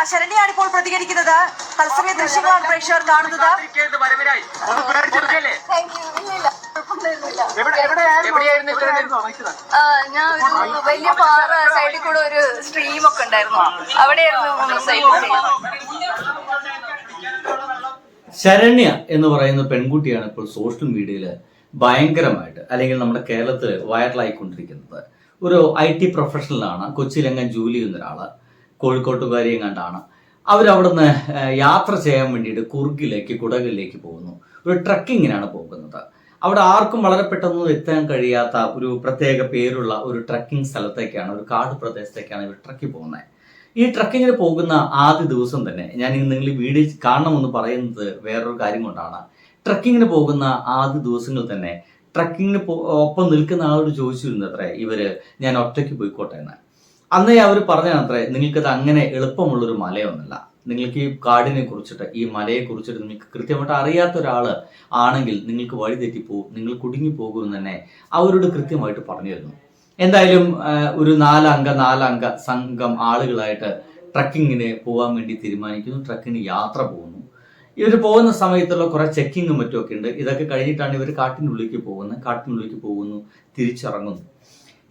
ശരണ്യാണ് ഇപ്പോൾ പ്രതികരിക്കുന്നത്. തത്സമയ ദൃശ്യങ്ങളാണ് പ്രേക്ഷകർ കാണുന്നത്. ഞാൻ ഒരു വലിയ പാറ സൈഡിൽ കൂടെ ഒരു സ്ട്രീം ഒക്കെ ഉണ്ടായിരുന്നു, അവിടെയായിരുന്നു സൈഡ്. ശരണ്യ എന്ന് പറയുന്ന പെൺകുട്ടിയാണ് ഇപ്പോൾ സോഷ്യൽ മീഡിയയിൽ ഭയങ്കരമായിട്ട്, അല്ലെങ്കിൽ നമ്മുടെ കേരളത്തിൽ വൈറലായിക്കൊണ്ടിരിക്കുന്നത്. ഒരു IT പ്രൊഫഷണലാണ്, കൊച്ചിയിലെങ്ങാൻ ജോലി ചെയ്യുന്ന ഒരാള്, കോഴിക്കോട്ടുകാരി എങ്ങാണ്ടാണ്. അവരവിടുന്ന് യാത്ര ചെയ്യാൻ വേണ്ടിയിട്ട് കുടകിലേക്ക് പോകുന്നു. ഒരു ട്രക്കിങ്ങിനാണ് പോകുന്നത്. അവിടെ ആർക്കും വളരെ പെട്ടെന്ന് എത്താൻ കഴിയാത്ത ഒരു പ്രത്യേക പേരുള്ള ഒരു ട്രക്കിംഗ് സ്ഥലത്തേക്കാണ്, ഒരു കാട് പ്രദേശത്തേക്കാണ് ഇവർ ട്രക്കിൽ പോകുന്നത്. ഈ ട്രക്കിങ്ങിന് പോകുന്ന ആദ്യ ദിവസം തന്നെ ഞാൻ നിങ്ങൾ ഈ വീഡിയോ കാണണമെന്ന് പറയുന്നത് വേറൊരു കാര്യം കൊണ്ടാണ്. ട്രക്കിങ്ങിന് പോകുന്ന ആദ്യ ദിവസങ്ങൾ തന്നെ ട്രക്കിങ്ങിന് ഒപ്പം നിൽക്കുന്ന ആളോട് ചോദിച്ചിരുന്നു അത്രേ ഇവര് ഞാൻ ഒറ്റയ്ക്ക് പോയിക്കോട്ടെ എന്ന്. അന്നേ അവർ പറഞ്ഞത്രേ, നിങ്ങൾക്കത് അങ്ങനെ എളുപ്പമുള്ളൊരു മലയൊന്നുമല്ല. നിങ്ങൾക്ക് ഈ കാടിനെ കുറിച്ചിട്ട്, ഈ മലയെ കുറിച്ചിട്ട് നിങ്ങൾക്ക് കൃത്യമായിട്ട് അറിയാത്ത ഒരാള് ആണെങ്കിൽ നിങ്ങൾക്ക് വഴി തെറ്റിപ്പോവും, നിങ്ങൾ കുടുങ്ങി പോകുമെന്ന് തന്നെ അവരോട് കൃത്യമായിട്ട് പറഞ്ഞിരുന്നു. എന്തായാലും ഒരു നാലംഗ സംഘം ആളുകളായിട്ട് ട്രക്കിങ്ങിന് പോകാൻ വേണ്ടി തീരുമാനിക്കുന്നു. ട്രക്കിന് യാത്ര പോകുന്നു. ഇവർ പോകുന്ന സമയത്തുള്ള കുറെ ചെക്കിങ്ങും മറ്റുമൊക്കെ ഉണ്ട്. ഇതൊക്കെ കഴിഞ്ഞിട്ടാണ് ഇവർ കാട്ടിനുള്ളിലേക്ക് പോകുന്നു, തിരിച്ചിറങ്ങുന്നു.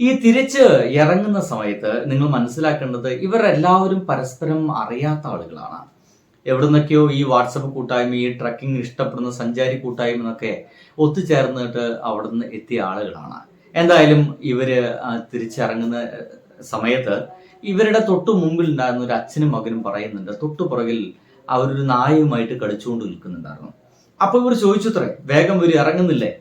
ഈ തിരിച്ച് ഇറങ്ങുന്ന സമയത്ത് നിങ്ങൾ മനസ്സിലാക്കേണ്ടത് ഇവരെല്ലാവരും പരസ്പരം അറിയാത്ത ആളുകളാണ്. എവിടുന്നൊക്കെയോ ഈ വാട്സപ്പ് കൂട്ടായ്മ, ഈ ട്രക്കിംഗ് ഇഷ്ടപ്പെടുന്ന സഞ്ചാരി കൂട്ടായ്മ എന്നൊക്കെ ഒത്തുചേർന്നിട്ട് അവിടുന്ന് എത്തിയ ആളുകളാണ്. എന്തായാലും ഇവര് തിരിച്ചിറങ്ങുന്ന സമയത്ത് ഇവരുടെ തൊട്ടു മുമ്പിൽ ഉണ്ടായിരുന്ന ഒരു അച്ഛനും മകനും പറയുന്നുണ്ട്, തൊട്ടു പുറകിൽ അവരൊരു നായയുമായിട്ട് കളിച്ചുകൊണ്ട് നിൽക്കുന്നുണ്ടായിരുന്നു. അപ്പൊ ഇവർ ചോദിച്ചുത്രേ, വേഗം ഇവർ ഇറങ്ങുന്നില്ലേ?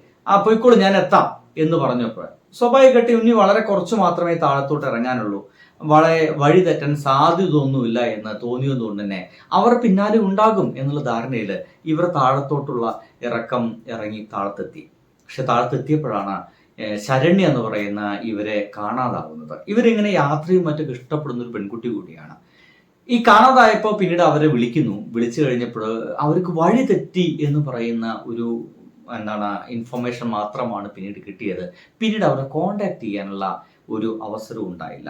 പോയിക്കോളൂ, ഞാൻ എത്താം എന്ന് പറഞ്ഞപ്പോൾ സ്വാഭാവികമായിട്ട് ഇനി വളരെ കുറച്ച് മാത്രമേ താഴത്തോട്ട് ഇറങ്ങാനുള്ളൂ, വളരെ വഴി തെറ്റാൻ സാധ്യതയൊന്നുമില്ല എന്ന് തോന്നിയതുകൊണ്ട് തന്നെ അവർ പിന്നാലെ ഉണ്ടാകും എന്നുള്ള ധാരണയിൽ ഇവർ താഴത്തോട്ടുള്ള ഇറങ്ങി താഴത്തെത്തി. പക്ഷെ താഴത്തെത്തിയപ്പോഴാണ് ശരണ്യ എന്ന് പറയുന്ന ഇവരെ കാണാതാവുന്നത്. ഇവരിങ്ങനെ യാത്രയും മറ്റൊക്കെ ഇഷ്ടപ്പെടുന്ന ഒരു പെൺകുട്ടി കൂടിയാണ്. ഈ കാണാതായപ്പോൾ പിന്നീട് അവരെ വിളിച്ചു കഴിഞ്ഞപ്പോൾ അവർക്ക് വഴി തെറ്റി എന്ന് പറയുന്ന ഒരു ഇൻഫർമേഷൻ മാത്രമാണ് പിന്നീട് കിട്ടിയത്. പിന്നീട് അവരെ കോണ്ടാക്ട് ചെയ്യാനുള്ള ഒരു അവസരം ഉണ്ടായില്ല.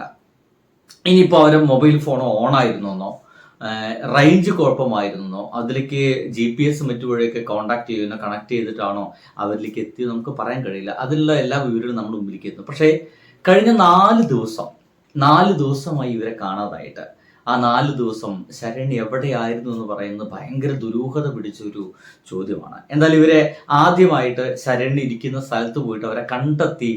ഇനിയിപ്പോൾ അവരെ മൊബൈൽ ഫോണോ ഓൺ ആയിരുന്നോ, റേഞ്ച് കുഴപ്പമായിരുന്നോ, അതിലേക്ക് GPS മറ്റുവഴിയൊക്കെ കണക്ട് ചെയ്തിട്ടാണോ അവരിലേക്ക് എത്തിയത് നമുക്ക് പറയാൻ കഴിയില്ല. അതിലുള്ള എല്ലാ വിവരവും നമ്മുടെ മുമ്പിലേക്ക് എത്തുന്നു. പക്ഷേ കഴിഞ്ഞ 4 ദിവസമായി ഇവരെ കാണാതായിട്ട്. ആ 4 ദിവസം ശരണ്യ എവിടെയായിരുന്നു എന്ന് പറയുന്നത് ഭയങ്കര ദുരൂഹത പിടിച്ചൊരു ചോദ്യമാണ്. എന്തായാലും ഇവരെ ആദ്യമായിട്ട് ശരണ്യ ഇരിക്കുന്ന സ്ഥലത്ത് പോയിട്ട് അവരെ കണ്ടെത്തി,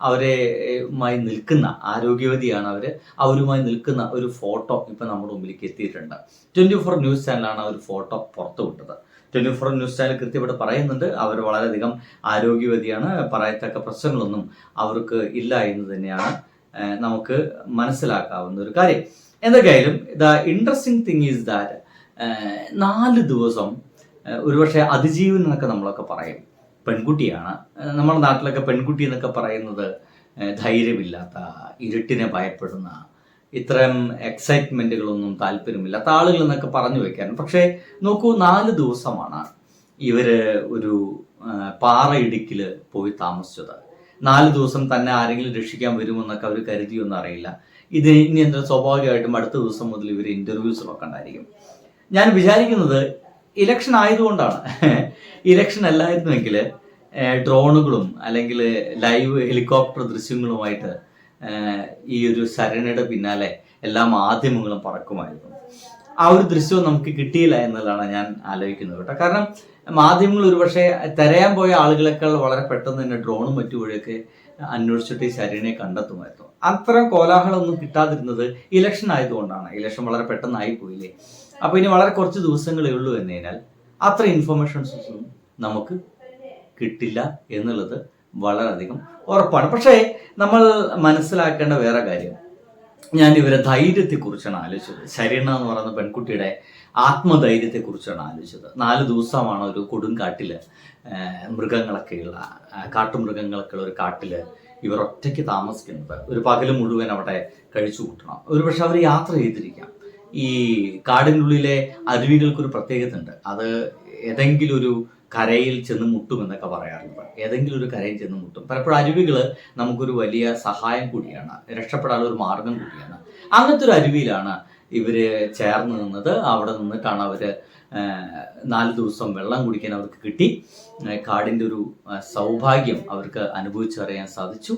അവരുമായി നിൽക്കുന്ന, ആരോഗ്യവതിയാണ് അവരുമായി നിൽക്കുന്ന ഒരു ഫോട്ടോ ഇപ്പൊ നമ്മുടെ മുമ്പിലേക്ക് എത്തിയിട്ടുണ്ട്. 24 ന്യൂസ് ചാനലാണ് ആ ഒരു ഫോട്ടോ പുറത്തുവിട്ടത്. 24 ന്യൂസ് ചാനൽ കൃത്യമായിട്ട് പറയുന്നുണ്ട് അവർ വളരെയധികം ആരോഗ്യവതിയാണ്, പറയത്തക്ക പ്രശ്നങ്ങളൊന്നും അവർക്ക് ഇല്ല എന്ന് തന്നെയാണ് നമുക്ക് മനസ്സിലാക്കാവുന്ന ഒരു കാര്യം. എന്തൊക്കെയായാലും the interesting thing is that 4 ദിവസം ഒരുപക്ഷെ അതിജീവൻ എന്നൊക്കെ നമ്മളൊക്കെ പറയും. പെൺകുട്ടിയാണ്, നമ്മുടെ നാട്ടിലൊക്കെ പെൺകുട്ടി എന്നൊക്കെ പറയുന്നത് ധൈര്യമില്ലാത്ത, ഇരുട്ടിനെ ഭയപ്പെടുന്ന, ഇത്തരം എക്സൈറ്റ്മെന്റുകളൊന്നും താല്പര്യമില്ലാത്ത ആളുകൾ എന്നൊക്കെ പറഞ്ഞു വെക്കാൻ. പക്ഷേ നോക്കൂ, 4 ദിവസമാണ് ഇവര് ഒരു പാറയിടുക്കില് പോയി താമസിച്ചത്. 4 ദിവസം തന്നെ ആരെങ്കിലും രക്ഷിക്കാൻ വരുമെന്നൊക്കെ അവർ കരുതിയൊന്നും അറിയില്ല. ഇത് ഇനി എന്താ, സ്വാഭാവികമായിട്ടും അടുത്ത ദിവസം മുതൽ ഇവർ ഇന്റർവ്യൂസിലൊക്കെ ഉണ്ടായിരിക്കും. ഞാൻ വിചാരിക്കുന്നത് ഇലക്ഷൻ ആയതുകൊണ്ടാണ്. ഇലക്ഷൻ അല്ലായിരുന്നുവെങ്കിൽ ഡ്രോണുകളും അല്ലെങ്കിൽ ലൈവ് ഹെലികോപ്റ്റർ ദൃശ്യങ്ങളുമായിട്ട് ഈ ഒരു ശരണ്യയുടെ പിന്നാലെ എല്ലാ മാധ്യമങ്ങളും പറക്കുമായിരുന്നു. ആ ഒരു ദൃശ്യവും നമുക്ക് കിട്ടിയില്ല എന്നുള്ളതാണ് ഞാൻ ആലോചിക്കുന്നത് കേട്ടോ. കാരണം മാധ്യമങ്ങൾ ഒരുപക്ഷെ തിരയാൻ പോയ ആളുകളെക്കാൾ വളരെ പെട്ടെന്ന് തന്നെ ഡ്രോണും മറ്റു വഴിയൊക്കെ അന്വേഷിച്ചിട്ട് ഈ ശരണ്യെ കണ്ടെത്തുമായിരുന്നു. അത്തരം കോലാഹലമൊന്നും കിട്ടാതിരുന്നത് ഇലക്ഷൻ ആയതുകൊണ്ടാണ്. ഇലക്ഷൻ വളരെ പെട്ടെന്നായി പോയില്ലേ. അപ്പൊ ഇനി വളരെ കുറച്ച് ദിവസങ്ങളേ ഉള്ളൂ എന്നതിനാൽ അത്ര ഇൻഫർമേഷൻസ് ഒന്നും നമുക്ക് കിട്ടില്ല എന്നുള്ളത് വളരെയധികം ഉറപ്പാണ്. പക്ഷേ നമ്മൾ മനസ്സിലാക്കേണ്ട വേറെ കാര്യം, ഞാൻ ഇവരെ ധൈര്യത്തെക്കുറിച്ചാണ് ആലോചിച്ചത്. ശരണ്യ എന്ന് പറയുന്ന പെൺകുട്ടിയുടെ ആത്മധൈര്യത്തെക്കുറിച്ചാണ് ആലോചിച്ചത്. 4 ദിവസമാണ് ഒരു കൊടുങ്കാട്ടില് മൃഗങ്ങളൊക്കെയുള്ള, കാട്ടുമൃഗങ്ങളൊക്കെയുള്ള ഒരു കാട്ടില് ഇവർ ഒറ്റയ്ക്ക് താമസിക്കുന്നത്. ഒരു പകല് മുഴുവൻ അവിടെ കഴിച്ചു കൂട്ടണം. ഒരുപക്ഷെ അവർ യാത്ര ചെയ്തിരിക്കാം. ഈ കാടിനുള്ളിലെ അരുവികൾക്കൊരു പ്രത്യേകത ഉണ്ട്. അത് ഏതെങ്കിലും ഒരു കരയിൽ ചെന്ന് മുട്ടും എന്നൊക്കെ പറയാറുണ്ട്. ഏതെങ്കിലും ഒരു കരയിൽ ചെന്ന് മുട്ടും. പലപ്പോഴും അരുവികൾ നമുക്കൊരു വലിയ സഹായം കൂടിയാണ്, രക്ഷപ്പെടാനുള്ള ഒരു മാർഗം കൂടിയാണ്. അങ്ങനത്തെ ഒരു അരുവിയിലാണ് ഇവര് ചേർന്ന് നിന്നത്. അവിടെ നിന്നിട്ടാണ് അവര് 4 ദിവസം വെള്ളം കുടിക്കാൻ അവർക്ക് കിട്ടി. കാടിൻ്റെ ഒരു സൗഭാഗ്യം അവർക്ക് അനുഭവിച്ചറിയാൻ സാധിച്ചു.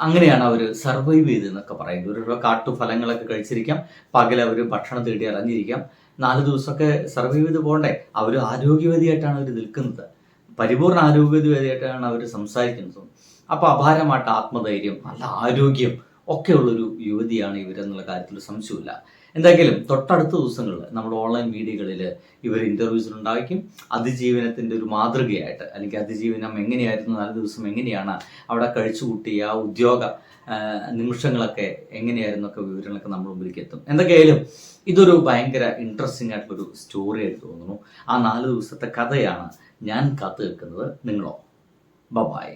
അങ്ങനെയാണ് അവർ സർവൈവ് ചെയ്തെന്നൊക്കെ പറയുന്നത്. ഒരു കാട്ടുഫലങ്ങളൊക്കെ കഴിച്ചിരിക്കാം, പകൽ അവർ ഭക്ഷണം തേടി അറിഞ്ഞിരിക്കാം. 4 ദിവസമൊക്കെ സർവൈവ് ചെയ്ത് പോകണ്ടേ. അവർ ആരോഗ്യവതിയായിട്ടാണ് അവർ നിൽക്കുന്നത്, പരിപൂർണ ആരോഗ്യവതിയായിട്ടാണ് അവർ സംസാരിക്കുന്നത്. അപ്പോൾ അപാരമായിട്ട് ആത്മധൈര്യം, നല്ല ആരോഗ്യം ഒക്കെ ഉള്ളൊരു യുവതിയാണ് ഇവരെന്നുള്ള കാര്യത്തിൽ സംശയമില്ല. എന്തായാലും തൊട്ടടുത്ത ദിവസങ്ങളിൽ നമ്മുടെ ഓൺലൈൻ മീഡിയകളിൽ ഇവർ ഇൻ്റർവ്യൂസിൽ ഉണ്ടായിരിക്കും. അതിജീവനത്തിൻ്റെ ഒരു മാതൃകയായിട്ട്, അല്ലെങ്കിൽ അതിജീവനം എങ്ങനെയായിരുന്നു, 4 ദിവസം എങ്ങനെയാണ് അവിടെ കഴിച്ചുകൂട്ടിയ ആ ഉദ്യോഗ നിമിഷങ്ങളൊക്കെ എങ്ങനെയായിരുന്നൊക്കെ വിവരങ്ങളൊക്കെ നമ്മൾ മുമ്പിലേക്ക് എത്തും. എന്തൊക്കെയായാലും ഇതൊരു ഭയങ്കര ഇൻട്രസ്റ്റിംഗ് ആയിട്ടുള്ളൊരു സ്റ്റോറി ആയിട്ട് തോന്നുന്നു. ആ 4 ദിവസത്തെ കഥയാണ് ഞാൻ കാത്തു നിൽക്കുന്നത്. നിങ്ങളോ? ബൈ.